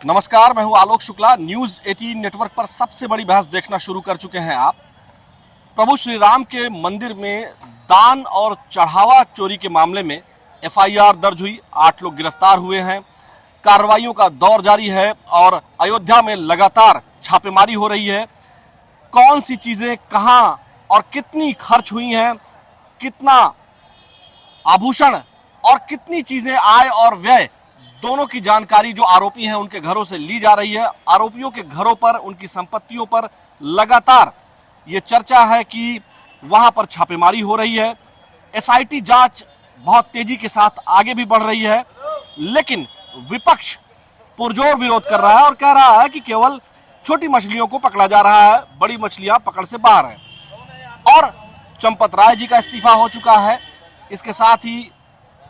नमस्कार, मैं हूं आलोक शुक्ला। न्यूज 18 नेटवर्क पर सबसे बड़ी बहस देखना शुरू कर चुके हैं आप। प्रभु श्री राम के मंदिर में दान और चढ़ावा चोरी के मामले में एफआईआर दर्ज हुई, 8 लोग गिरफ्तार हुए हैं। कार्रवाइयों का दौर जारी है और अयोध्या में लगातार छापेमारी हो रही है। कौन सी चीजें कहां और कितनी खर्च हुई हैं, कितना आभूषण और कितनी चीजें आय और व्यय, दोनों की जानकारी जो आरोपी हैं उनके घरों से ली जा रही है। आरोपियों के घरों पर, उनकी संपत्तियों पर लगातार ये चर्चा है कि वहां पर छापेमारी हो रही है। एसआईटी जांच बहुत तेजी के साथ आगे भी बढ़ रही है, लेकिन विपक्ष पुरजोर विरोध कर रहा है और कह रहा है कि केवल छोटी मछलियों को पकड़ा जा रहा है, बड़ी मछलियां पकड़ से बाहर हैं। और चंपत राय जी का इस्तीफा हो चुका है, इसके साथ ही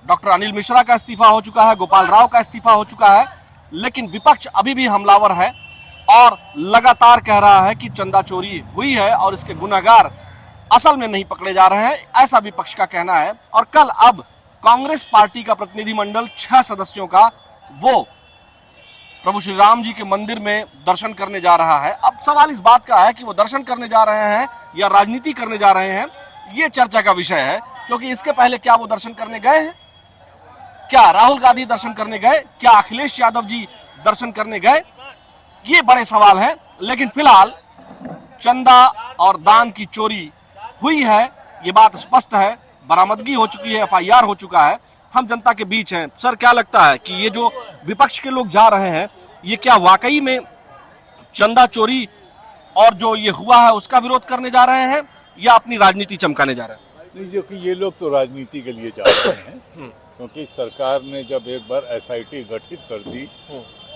डॉक्टर अनिल मिश्रा का इस्तीफा हो चुका है, गोपाल राव का इस्तीफा हो चुका है, लेकिन विपक्ष अभी भी हमलावर है और लगातार कह रहा है कि चंदा चोरी हुई है और इसके गुनहगार असल में नहीं पकड़े जा रहे हैं, ऐसा विपक्ष का कहना है। और कल अब कांग्रेस पार्टी का प्रतिनिधिमंडल 6 सदस्यों का वो प्रभु श्री राम जी के मंदिर में दर्शन करने जा रहा है। अब सवाल इस बात का है कि वो दर्शन करने जा रहे हैं या राजनीति करने जा रहे हैं, ये चर्चा का विषय है। क्योंकि इसके पहले क्या वो दर्शन करने गए हैं? क्या राहुल गांधी दर्शन करने गए? क्या अखिलेश यादव जी दर्शन करने गए? ये बड़े सवाल हैं। लेकिन फिलहाल चंदा और दान की चोरी हुई है, ये बात स्पष्ट है। बरामदगी हो चुकी है, एफआईआर हो चुका है। हम जनता के बीच हैं। सर, क्या लगता है कि ये जो विपक्ष के लोग जा रहे हैं, ये क्या वाकई में चंदा चोरी और जो ये हुआ है उसका विरोध करने जा रहे हैं या अपनी राजनीति चमकाने जा रहे हैं? नहीं, जो कि ये लोग तो राजनीति के लिए जा रहे हैं क्योंकि सरकार ने जब एक बार एसआईटी गठित कर दी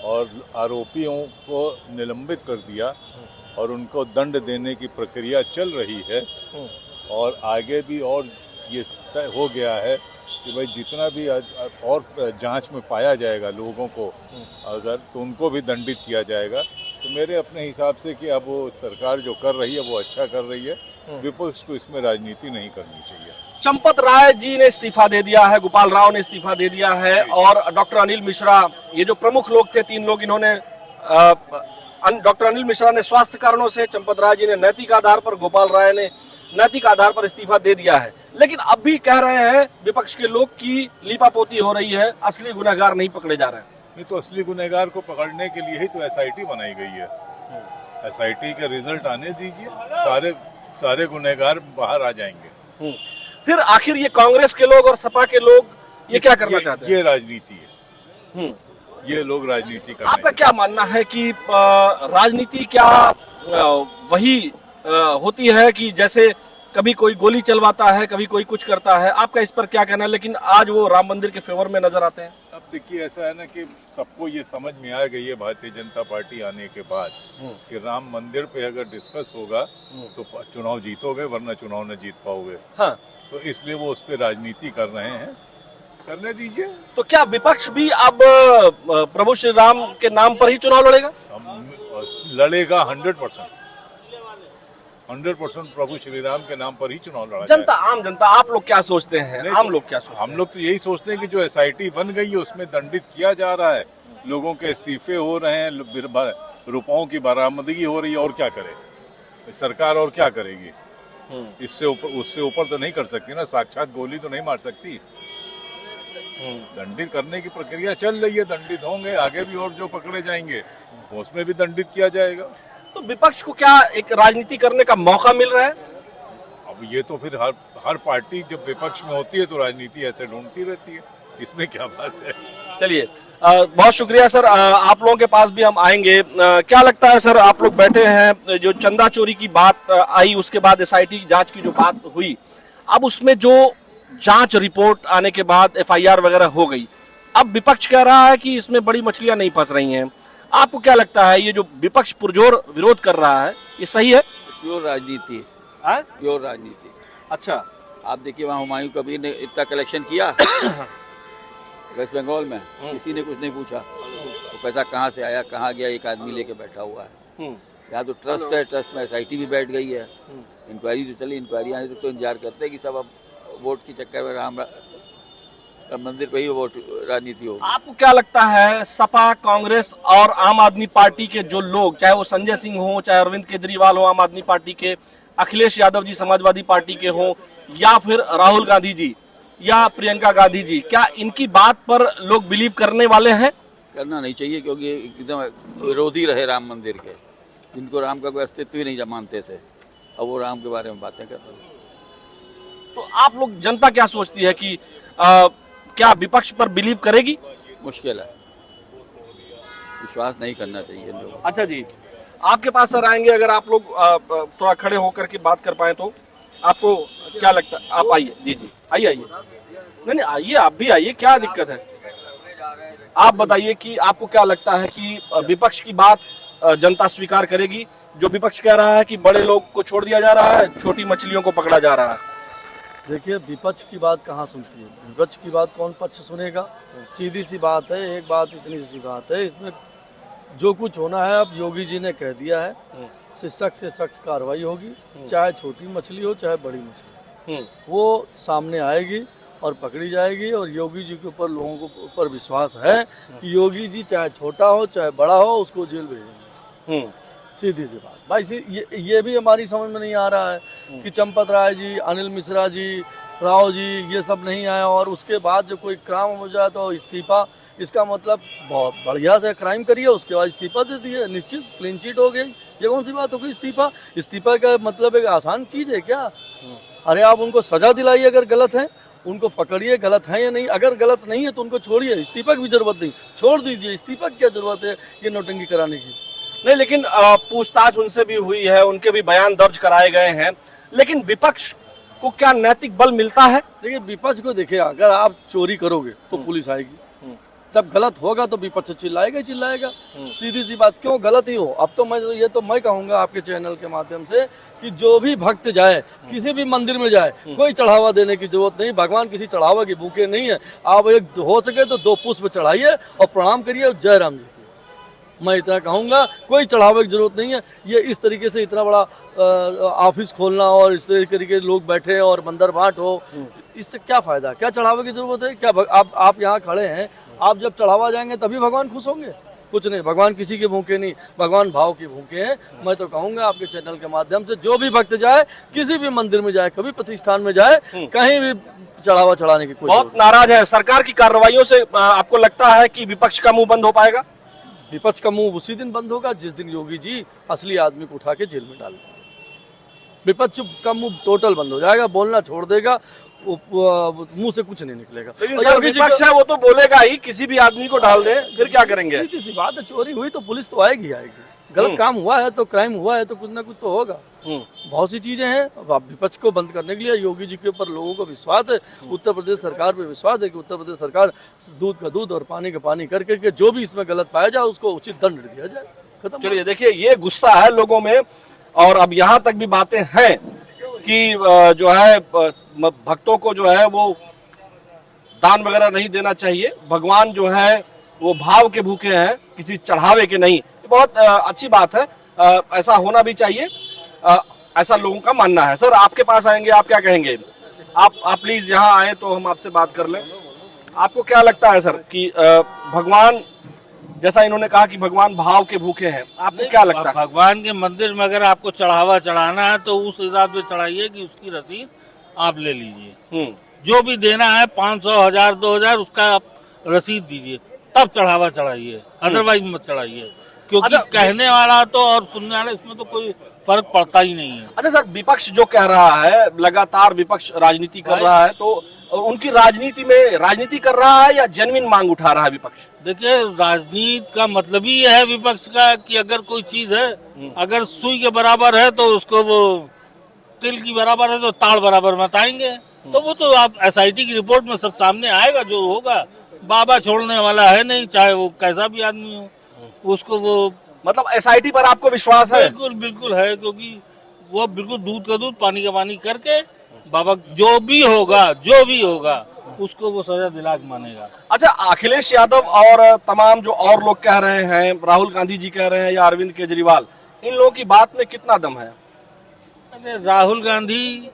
और आरोपियों को निलंबित कर दिया और उनको दंड देने की प्रक्रिया चल रही है और आगे भी और ये तय हो गया है कि भाई जितना भी और जांच में पाया जाएगा लोगों को अगर, तो उनको भी दंडित किया जाएगा। तो मेरे अपने हिसाब से कि अब वो सरकार जो कर रही है वो अच्छा कर रही है, विपक्ष को इसमें राजनीति नहीं करनी चाहिए। चंपत राय जी ने इस्तीफा दे दिया है, गोपाल राव ने इस्तीफा दे दिया है और डॉक्टर अनिल मिश्रा, ये जो प्रमुख लोग थे 3 लोग, इन्होंने डॉक्टर अनिल मिश्रा ने स्वास्थ्य कारणों से, चंपत राय जी ने नैतिक आधार पर, गोपाल राय ने नैतिक आधार पर इस्तीफा दे दिया है। लेकिन अब भी कह रहे हैं विपक्ष के लोग की लीपापोती हो रही है, असली गुनहगार नहीं पकड़े जा रहे हैं। नहीं तो असली गुनहगार को पकड़ने के लिए ही तो एसआईटी बनाई गई है। एसआईटी के रिजल्ट आने दीजिए, सारे गुनहगार बाहर आ जाएंगे। फिर आखिर ये कांग्रेस के लोग और सपा के लोग ये क्या करना चाहते हैं? ये राजनीति है। ये लोग राजनीति कर रहे हैं। आपका क्या मानना है कि राजनीति क्या वही होती है कि जैसे कभी कोई गोली चलवाता है, कभी कोई कुछ करता है? आपका इस पर क्या कहना है? लेकिन आज वो राम मंदिर के फेवर में नजर आते हैं। अब देखिए, ऐसा है ना कि सबको ये समझ में आ गई है भारतीय जनता पार्टी आने के बाद कि राम मंदिर पे अगर डिस्कस होगा तो चुनाव जीतोगे, वरना चुनाव न जीत पाओगे। हाँ। तो इसलिए वो उस पर राजनीति कर रहे हैं, करने दीजिए। तो क्या विपक्ष भी अब प्रभु श्री राम के नाम पर ही चुनाव लड़ेगा? लड़ेगा 100% प्रभु श्री राम के नाम पर ही चुनाव लड़ा जनता, आम जनता, आप लोग क्या सोचते हैं? आम लोग क्या सोचते हैं? हम लोग तो यही सोचते हैं कि जो एसआईटी बन गई है उसमें दंडित किया जा रहा है, लोगों के इस्तीफे हो रहे हैं, रुपयों की बरामदगी हो रही है, और क्या करे सरकार? और क्या करेगी? इससे उससे ऊपर तो नहीं कर सकती ना, साक्षात गोली तो नहीं मार सकती। दंडित करने की प्रक्रिया चल रही है, दंडित होंगे, आगे भी और जो पकड़े जाएंगे उसमें भी दंडित किया जाएगा। तो विपक्ष को क्या एक राजनीति करने का मौका मिल रहा है? अब ये तो फिर हर पार्टी जब विपक्ष में होती है तो राजनीति ऐसे ढूंढती रहती है, इसमें क्या बात है। चलिए, बहुत शुक्रिया सर। आप लोगों के पास भी हम आएंगे। क्या लगता है सर, आप लोग बैठे हैं, जो चंदा चोरी की बात आई, उसके बाद एसआईटी जांच की जो बात हुई, अब उसमें जो जांच रिपोर्ट आने के बाद एफआईआर वगैरह हो गई, अब विपक्ष कह रहा है कि इसमें बड़ी मछलियां नहीं फंस रही हैं। आपको क्या लगता है, ये जो विपक्ष पुरजोर विरोध कर रहा है, ये सही है? प्योर राजनीति है, प्योर राजनीति। अच्छा, आप देखिए वहाँ हुमायूं कबीर ने इतना कलेक्शन किया वेस्ट बंगाल में, किसी ने कुछ नहीं पूछा। तो पैसा कहाँ से आया, कहाँ गया, एक आदमी लेके बैठा हुआ है। यहाँ तो ट्रस्ट है, ट्रस्ट में एसआईटी भी बैठ गई है। इंक्वायरी तो चली, इंक्वायरी आने तक तो इंतजार करते हैं कि सब अब वोट के चक्कर में राम मंदिर पे ही वोट राजनीति होगी। आपको क्या लगता है सपा, कांग्रेस और आम आदमी पार्टी के जो लोग, चाहे वो संजय सिंह हो, चाहे अरविंद केजरीवाल हो आम आदमी पार्टी के, अखिलेश यादव जी समाजवादी पार्टी के हो, या फिर राहुल गांधी जी या प्रियंका गांधी जी, क्या इनकी बात पर लोग बिलीव करने वाले हैं? करना नहीं चाहिए, क्योंकि एकदम विरोधी रहे राम मंदिर के, जिनको राम का कोई अस्तित्व ही नहीं मानते थे, अब वो राम के बारे में बातें कर रहे हैं। तो आप लोग, जनता क्या सोचती है कि क्या विपक्ष पर बिलीव करेगी? मुश्किल है, विश्वास नहीं करना चाहिए इन लोगों को। अच्छा जी, आपके पास सर आएंगे, अगर आप लोग थोड़ा खड़े होकर के बात कर पाए तो आपको क्या लगता है? आप आइए, जी जी आइए आइए, नहीं आइए, आप भी आइए, क्या दिक्कत है? आप बताइए कि आपको क्या लगता है कि विपक्ष की बात जनता स्वीकार करेगी? जो विपक्ष कह रहा है कि बड़े लोग को छोड़ दिया जा रहा है, छोटी मछलियों को पकड़ा जा रहा है। देखिए, विपक्ष की बात कहाँ सुनती है? विपक्ष की बात कौन पक्ष सुनेगा? सीधी सी बात है, एक बात इतनी सी बात है, इसमें जो कुछ होना है अब योगी जी ने कह दिया है, से सख्त कार्रवाई होगी, चाहे छोटी मछली हो चाहे बड़ी मछली, वो सामने आएगी और पकड़ी जाएगी। और योगी जी के ऊपर लोगों को ऊपर विश्वास है कि योगी जी चाहे छोटा हो चाहे बड़ा हो उसको जेल भेजेंगे। सीधी सी बात भाई, ये भी हमारी समझ में नहीं आ रहा है कि चंपत राय जी, अनिल मिश्रा जी, राव जी, ये सब नहीं आए और उसके बाद जो कोई क्राइम हो जाए तो इस्तीफा। इसका मतलब बहुत बढ़िया से क्राइम करिए, उसके बाद इस्तीफा दे दिए, निश्चित क्लीन चिट हो गई। ये कौन सी बात हो गई? इस्तीफा का मतलब एक आसान चीज़ है क्या? अरे आप उनको सजा दिलाइए अगर गलत है, उनको पकड़िए गलत है या नहीं, अगर गलत नहीं है तो उनको छोड़िए, इस्तीफा की भी जरूरत नहीं, छोड़ दीजिए। इस्तीफा की क्या जरूरत है ये नोटंकी कराने की? नहीं, लेकिन पूछताछ उनसे भी हुई है, उनके भी बयान दर्ज कराए गए हैं, लेकिन विपक्ष को क्या नैतिक बल मिलता है? देखिए, विपक्ष को देखिए, अगर आप चोरी करोगे तो पुलिस आएगी, जब गलत होगा तो विपक्ष चिल्लाएगा ही चिल्लाएगा। सीधी सी बात, क्यों गलत ही हो। अब तो मैं कहूंगा आपके चैनल के माध्यम से कि जो भी भक्त जाए, किसी भी मंदिर में जाए, कोई चढ़ावा देने की जरूरत नहीं। भगवान किसी चढ़ावा की भूखे नहीं है। आप एक हो सके तो 2 पुष्प चढ़ाइए और प्रणाम करिए, जय राम जी। मैं इतना कहूँगा, कोई चढ़ावे की जरूरत नहीं है। ये इस तरीके से इतना बड़ा ऑफिस खोलना और इस तरीके के लोग बैठे और बंदर बाट हो, इससे क्या फायदा? क्या चढ़ावे की जरूरत है? क्या आप यहाँ खड़े हैं, आप जब चढ़ावा जाएंगे तभी भगवान खुश होंगे? कुछ नहीं, भगवान किसी के भूखे नहीं, भगवान भाव के भूखे हैं। मैं तो कहूँगा आपके चैनल के माध्यम से, जो भी भक्त जाए, किसी भी मंदिर में जाए, कभी प्रतिष्ठान में जाए, कहीं भी चढ़ावा चढ़ाने की कोई बहुत नाराज है सरकार की कार्रवाइयों से। आपको लगता है कि विपक्ष का मुंह बंद हो पाएगा? विपक्ष का मुंह उसी दिन बंद होगा जिस दिन योगी जी असली आदमी को उठा के जेल में डाल देंगे। विपक्ष का मुंह टोटल बंद हो जाएगा, बोलना छोड़ देगा, मुंह से कुछ नहीं निकलेगा। लेकिन सर, विपक्ष है वो तो बोलेगा ही, किसी भी आदमी को डाल दे, फिर क्या करेंगे? सीधी सी बात है, चोरी हुई तो पुलिस तो आएगी। गलत काम हुआ है तो, क्राइम हुआ है तो कुछ ना कुछ तो होगा। बहुत सी चीजें हैं। अब विपक्ष को बंद करने के लिए योगी जी के ऊपर लोगों को विश्वास है, उत्तर प्रदेश सरकार पे विश्वास है कि उत्तर प्रदेश सरकार दूध का दूध और पानी का पानी करके जो भी इसमें गलत पाया जाए उसको उचित दंड दिया जाए। खत्म। चलिए, देखिए, ये गुस्सा है लोगों में, और अब यहाँ तक भी बातें हैं कि जो है भक्तों को जो है वो दान वगैरह नहीं देना चाहिए। भगवान जो है वो भाव के भूखे हैं, किसी चढ़ावे के नहीं। बहुत अच्छी बात है, ऐसा होना भी चाहिए, ऐसा लोगों का मानना है। सर, आपके पास आएंगे, आप क्या कहेंगे? आप प्लीज यहाँ आए तो हम आपसे बात कर लें। आपको क्या लगता है सर कि भगवान, जैसा इन्होंने कहा कि भगवान भाव के भूखे हैं, आपको क्या लगता है? भगवान के मंदिर में अगर आपको चढ़ावा चढ़ाना है तो उस हिसाब से चढ़ाइए कि उसकी रसीद आप ले लीजिए। जो भी देना है 500, 1000, 2000, उसका आप रसीद दीजिए, तब चढ़ावा चढ़ाइए, अदरवाइज मत चढ़ाइए। क्योंकि कहने वाला तो और सुनने वाला, इसमें तो कोई फर्क पड़ता ही नहीं है। अच्छा सर, विपक्ष जो कह रहा है, लगातार विपक्ष राजनीति कर रहा है, तो उनकी राजनीति में राजनीति कर रहा है या जेन्युइन मांग उठा रहा है विपक्ष? देखिए, राजनीति का मतलब ही है विपक्ष का कि अगर कोई चीज है, अगर सुई के बराबर है तो उसको वो तिल की बराबर है तो ताड़ बराबर बताएंगे। तो वो तो आप SIT की रिपोर्ट में सब सामने आएगा जो होगा। बाबा छोड़ने वाला है नहीं, चाहे वो कैसा भी आदमी हो, उसको वो मतलब SIT पर आपको विश्वास है? बिल्कुल बिल्कुल है, क्योंकि वो बिल्कुल दूध का दूध पानी का पानी करके बाबा जो भी होगा उसको वो सजा दिला के मानेगा। अच्छा, अखिलेश यादव और तमाम जो और लोग कह रहे हैं, राहुल गांधी जी कह रहे हैं या अरविंद केजरीवाल, इन लोगों की बात में कितना दम है? राहुल गांधी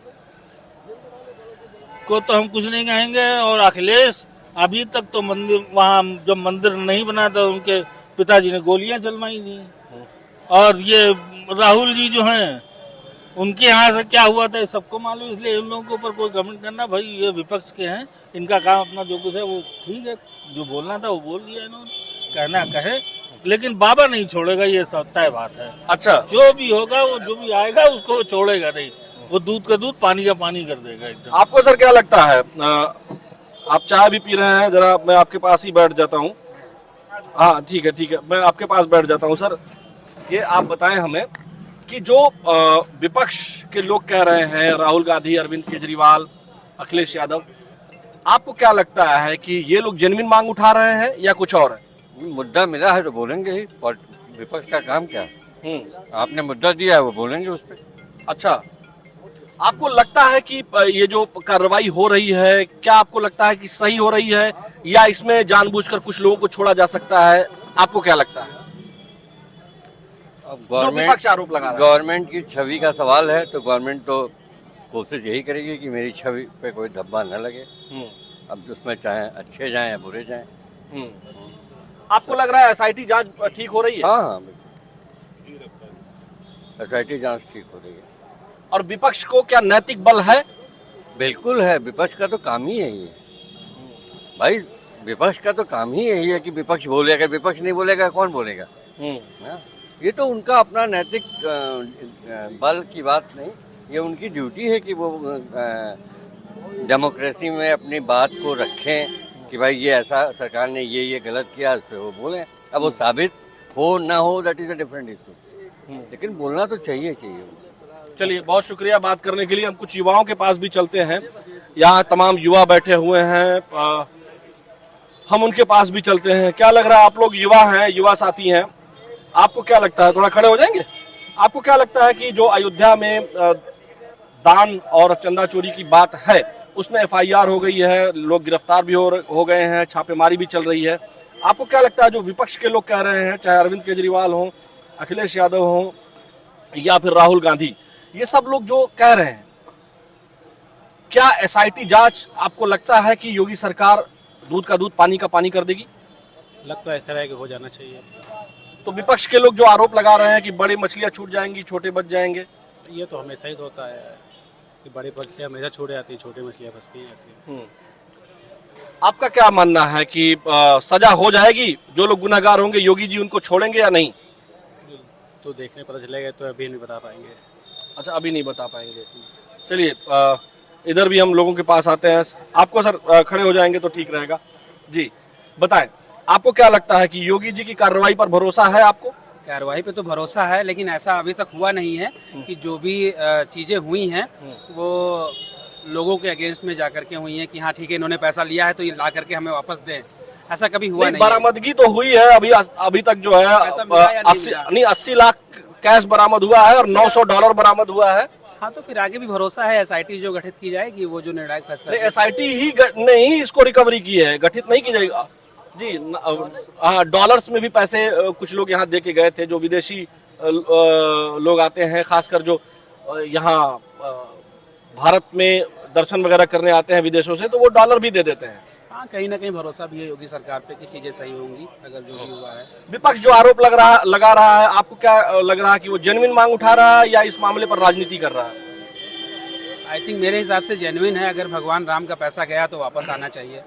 को तो हम कुछ नहीं कहेंगे, और अखिलेश अभी तक तो मंदिर, वहाँ जब मंदिर नहीं बना था उनके पिताजी ने गोलियां चलवाई थी। और ये राहुल जी जो हैं उनके यहाँ से क्या हुआ था सबको मालूम, इसलिए इन लोगों के ऊपर कोई कमेंट करना, भाई ये विपक्ष के हैं, इनका काम अपना जो कुछ है वो ठीक है, जो बोलना था वो बोल दिया इन्होंने, कहना कहे, लेकिन बाबा नहीं छोड़ेगा, ये सब तय बात है। अच्छा, जो भी होगा वो जो भी आएगा उसको वो छोड़ेगा नहीं, वो दूध का दूध पानी का पानी कर देगा एकदम। आपको सर क्या लगता है? आप चाय भी पी रहे हैं, जरा मैं आपके पास ही बैठ जाता हूँ। हाँ ठीक है, मैं आपके पास बैठ जाता हूँ। सर ये आप बताएं हमें कि जो विपक्ष के लोग कह रहे हैं, राहुल गांधी, अरविंद केजरीवाल, अखिलेश यादव, आपको क्या लगता है कि ये लोग जेन्युइन मांग उठा रहे हैं या कुछ और है? मुद्दा मिला है तो बोलेंगे ही, और विपक्ष का काम क्या है? आपने मुद्दा दिया है वो बोलेंगे उस पर। अच्छा, आपको लगता है कि ये जो कार्रवाई हो रही है, क्या आपको लगता है कि सही हो रही है या इसमें जानबूझकर कुछ लोगों को छोड़ा जा सकता है? आपको क्या लगता है? अब विपक्ष आरोप लगा रहा है। गवर्नमेंट की छवि का सवाल है तो गवर्नमेंट तो कोशिश यही करेगी कि मेरी छवि पे कोई धब्बा न लगे। अब उसमें चाहे अच्छे जाएं या बुरे जाएं। आपको लग रहा है एसआईटी जांच ठीक हो रही है? हाँ, एसआईटी जांच ठीक हो रही है। और विपक्ष को क्या नैतिक बल है? बिल्कुल है, विपक्ष का तो काम ही यही है भाई, विपक्ष का तो काम ही यही है कि विपक्ष बोले, अगर विपक्ष नहीं बोलेगा कौन बोलेगा? ना? ये तो उनका अपना नैतिक बल की बात नहीं, ये उनकी ड्यूटी है कि वो डेमोक्रेसी में अपनी बात को रखें कि भाई ये ऐसा सरकार ने ये गलत किया, इस पे वो बोलें। अब वो साबित हो ना हो that is a different issue, लेकिन बोलना तो चाहिए। चलिए, बहुत शुक्रिया बात करने के लिए। हम कुछ युवाओं के पास भी चलते हैं, यहाँ तमाम युवा बैठे हुए हैं, हम उनके पास भी चलते हैं। क्या लग रहा है, आप लोग युवा हैं, युवा साथी हैं, आपको क्या लगता है? थोड़ा खड़े हो जाएंगे। आपको क्या लगता है कि जो अयोध्या में दान और चंदा चोरी की बात है, उसमें एफआईआर हो गई है, लोग गिरफ्तार भी हो गए हैं, छापेमारी भी चल रही है, आपको क्या लगता है जो विपक्ष के लोग कह रहे हैं, चाहे अरविंद केजरीवाल हो, अखिलेश यादव हो या फिर राहुल गांधी, ये सब लोग जो कह रहे हैं, क्या एसआईटी जांच आपको लगता है कि योगी सरकार दूध का दूध पानी का पानी कर देगी? लग तो ऐसा है कि हो जाना चाहिए। तो विपक्ष के लोग जो आरोप लगा रहे हैं कि बड़ी मछलियां छूट जाएंगी, छोटे बच जाएंगे, ये तो हमेशा ही होता है कि बड़ी मछलियाँ हमेशा छूट जाती है, छोटी मछलियाँ बचती हैं। आपका क्या मानना है कि सजा हो जाएगी? जो लोग गुनहगार होंगे योगी जी उनको छोड़ेंगे या नहीं? तो देखने पता चलेगा, तो अभी नहीं बता पाएंगे। अच्छा, अभी नहीं बता पाएंगे। चलिए, इधर भी हम लोगों के पास आते हैं। आपको सर खड़े हो जाएंगे तो ठीक रहेगा। जी बताएं, आपको क्या लगता है कि योगी जी की कार्रवाई पर भरोसा है आपको? कार्रवाई पे तो भरोसा है, लेकिन ऐसा अभी तक हुआ नहीं है कि जो भी चीजें हुई हैं वो लोगों के अगेंस्ट में जाकर के हुई हैं कि हाँ ठीक है, इन्होंने पैसा लिया है तो ये ला करके हमें वापस दें, ऐसा कभी हुआ नहीं। बरामदगी तो हुई है, अभी तक जो है 80 लाख कैश बरामद हुआ है और $900 बरामद हुआ है। हाँ, तो फिर आगे भी भरोसा है, एसआईटी जो गठित की जाएगी वो जो निर्णायक फैसला है। एसआईटी ही नहीं इसको रिकवरी की है, गठित नहीं की जाएगी जी। हाँ, डॉलर्स में भी पैसे कुछ लोग यहाँ दे के गए थे, जो विदेशी लोग आते हैं, खासकर जो यहाँ भारत में दर्शन वगैरह करने आते हैं विदेशों से, तो वो डॉलर भी दे देते हैं। हाँ, कहीं ना कहीं भरोसा भी है योगी सरकार पे कि चीजें सही होंगी अगर जो भी हुआ है। विपक्ष जो आरोप लगा रहा है, आपको क्या लग रहा है कि वो जेन्युइन मांग उठा रहा है या इस मामले पर राजनीति कर रहा है? आई थिंक मेरे हिसाब से जेन्युइन है। अगर भगवान राम का पैसा गया तो वापस आना चाहिए,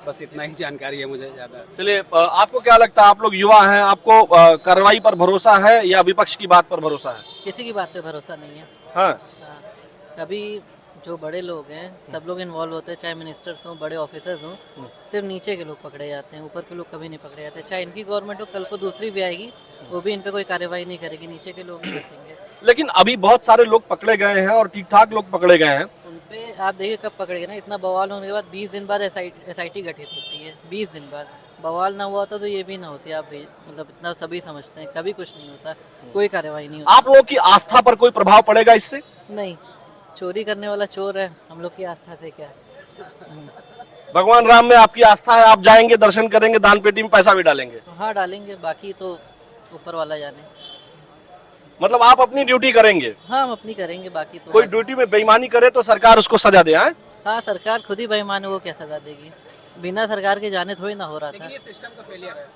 बस इतना ही जानकारी है मुझे ज्यादा। चलिए, आपको क्या लगता है, आप लोग युवा हैं, आपको कार्रवाई पर भरोसा है या विपक्ष की बात पर भरोसा है? किसी की बात पे भरोसा नहीं है। हाँ, कभी जो बड़े लोग हैं सब लोग इन्वॉल्व होते हैं, चाहे मिनिस्टर्स हों, बड़े ऑफिसर्स हों, सिर्फ नीचे के लोग पकड़े जाते हैं, ऊपर के लोग कभी नहीं पकड़े जाते। चाहे इनकी गवर्नमेंट हो, कल को दूसरी भी आएगी, वो भी इन पे कोई कार्रवाई नहीं करेगी, नीचे के लोग ही फंसेंगे। लेकिन अभी बहुत सारे लोग पकड़े गए हैं और ठीक ठाक लोग पकड़े गए हैं। उन पे आप देखिए कब पकड़ेंगे ना, इतना बवाल होने के बाद 20 दिन बाद एसआईटी गठित होती है। 20 दिन बाद बवाल ना हुआ होता तो ये भी ना होती। आप भी मतलब इतना सभी समझते हैं, कभी कुछ नहीं होता, कोई कार्रवाई नहीं होती। आप लोगों की आस्था पर कोई प्रभाव पड़ेगा इससे? नहीं, चोरी करने वाला चोर है, हम लोग की आस्था से क्या। भगवान राम में आपकी आस्था है, आप जाएंगे, दर्शन करेंगे, दान पेटी में पैसा भी डालेंगे? हाँ डालेंगे, बाकी तो ऊपर वाला जाने। मतलब आप अपनी ड्यूटी करेंगे? हाँ, हम अपनी करेंगे, बाकी तो कोई ड्यूटी में बेईमानी करे तो सरकार उसको सजा दे। हाँ, सरकार खुद ही बेईमान है, वो क्या सजा देगी। बिना सरकार के जाने थोड़ी ना हो रहा था। लेकिन ये सिस्टम का फेलियर है।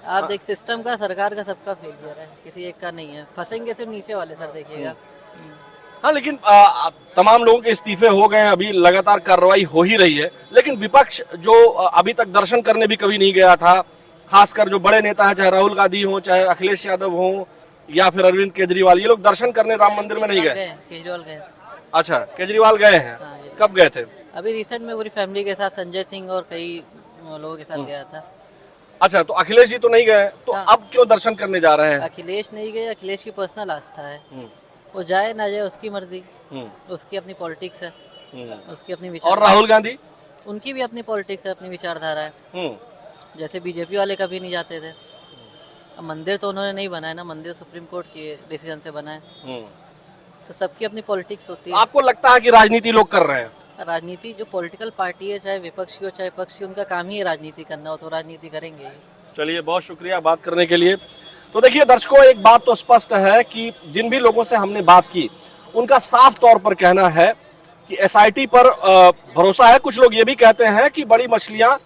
आप देख, सिस्टम का, सरकार का, सबका फेलियर है, किसी एक का नहीं है। फंसेंगे सिर्फ नीचे वाले, सर देखिएगा। हाँ, लेकिन तमाम लोगों के इस्तीफे हो गए हैं, अभी लगातार कार्रवाई हो ही रही है, लेकिन विपक्ष जो अभी तक दर्शन करने भी कभी नहीं गया था, खासकर जो बड़े नेता हैं, चाहे राहुल गांधी हो, चाहे अखिलेश यादव हो, या फिर अरविंद केजरीवाल, ये लोग दर्शन करने राम मंदिर में नहीं गए। केजरीवाल गए। अच्छा, केजरीवाल गए हैं। हाँ, कब गए थे? अभी रिसेंट में पूरी फैमिली के साथ, संजय सिंह और कई लोगों के साथ गया था। अच्छा, तो अखिलेश जी तो नहीं गए, तो हाँ। अब क्यों दर्शन करने जा रहे हैं? अखिलेश नहीं गए, अखिलेश की पर्सनल आस्था है, वो जाए ना जाए उसकी मर्जी, उसकी अपनी पॉलिटिक्स है, उसकी अपनी विचार। और राहुल गांधी? उनकी भी अपनी पॉलिटिक्स है, अपनी विचारधारा है। जैसे बीजेपी वाले कभी नहीं जाते थे। अब मंदिर तो उन्होंने नहीं बनाया ना, मंदिर सुप्रीम कोर्ट के डिसीजन से बना है, तो सबकी अपनी पॉलिटिक्स होती है। आपको लगता है कि राजनीति लोग कर रहे हैं? राजनीति जो पॉलिटिकल पार्टी है, चाहे विपक्ष की हो चाहे पक्षी, उनका काम ही है राजनीति करना, हो तो राजनीति करेंगे ही। चलिए, बहुत शुक्रिया बात करने के लिए। तो देखिए दर्शकों, एक बात तो स्पष्ट है कि जिन भी लोगों से हमने बात की, उनका साफ तौर पर कहना है कि एसआईटी पर भरोसा है। कुछ लोग ये भी कहते हैं कि बड़ी मछलियां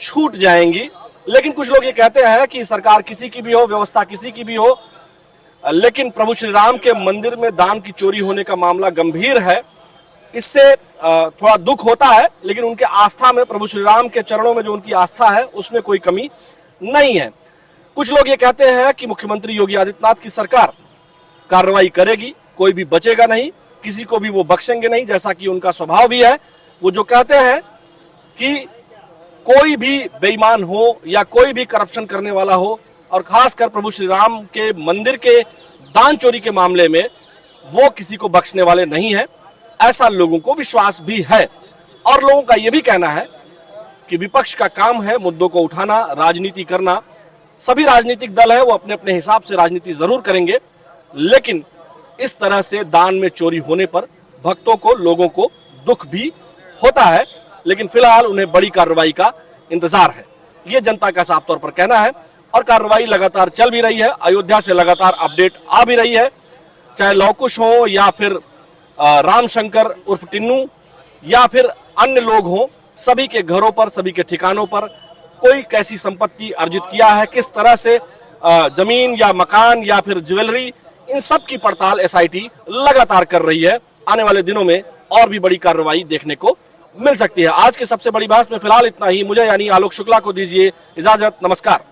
छूट जाएंगी, लेकिन कुछ लोग ये कहते हैं कि सरकार किसी की भी हो, व्यवस्था किसी की भी हो, लेकिन प्रभु श्री राम के मंदिर में दान की चोरी होने का मामला गंभीर है। इससे थोड़ा दुख होता है, लेकिन उनके आस्था में, प्रभु श्री राम के चरणों में जो उनकी आस्था है, उसमें कोई कमी नहीं है। कुछ लोग ये कहते हैं कि मुख्यमंत्री योगी आदित्यनाथ की सरकार कार्रवाई करेगी, कोई भी बचेगा नहीं, किसी को भी वो बख्शेंगे नहीं, जैसा कि उनका स्वभाव भी है। वो जो कहते हैं कि कोई भी बेईमान हो या कोई भी करप्शन करने वाला हो, और खासकर प्रभु श्री राम के मंदिर के दान चोरी के मामले में वो किसी को बख्शने वाले नहीं है, ऐसा लोगों को विश्वास भी है। और लोगों का यह भी कहना है कि विपक्ष का काम है मुद्दों को उठाना, राजनीति करना। सभी राजनीतिक दल है वो अपने अपने हिसाब से राजनीति जरूर करेंगे, लेकिन इस तरह से दान में चोरी होने पर भक्तों को, लोगों को दुख भी होता है, लेकिन फिलहाल उन्हें बड़ी कार्रवाई का इंतजार है, ये जनता का साफ तौर पर कहना है। और कार्रवाई लगातार चल भी रही है, अयोध्या से लगातार अपडेट आ भी रही है, चाहे लवकुश हो या फिर रामशंकर उर्फ टिन्नू या फिर अन्य लोग हों, सभी के घरों पर, सभी के ठिकानों पर कोई कैसी संपत्ति अर्जित किया है, किस तरह से जमीन या मकान या फिर ज्वेलरी, इन सब की पड़ताल एसआईटी लगातार कर रही है। आने वाले दिनों में और भी बड़ी कार्रवाई देखने को मिल सकती है। आज के सबसे बड़ी बहस में फिलहाल इतना ही। मुझे यानी आलोक शुक्ला को दीजिए इजाजत। नमस्कार।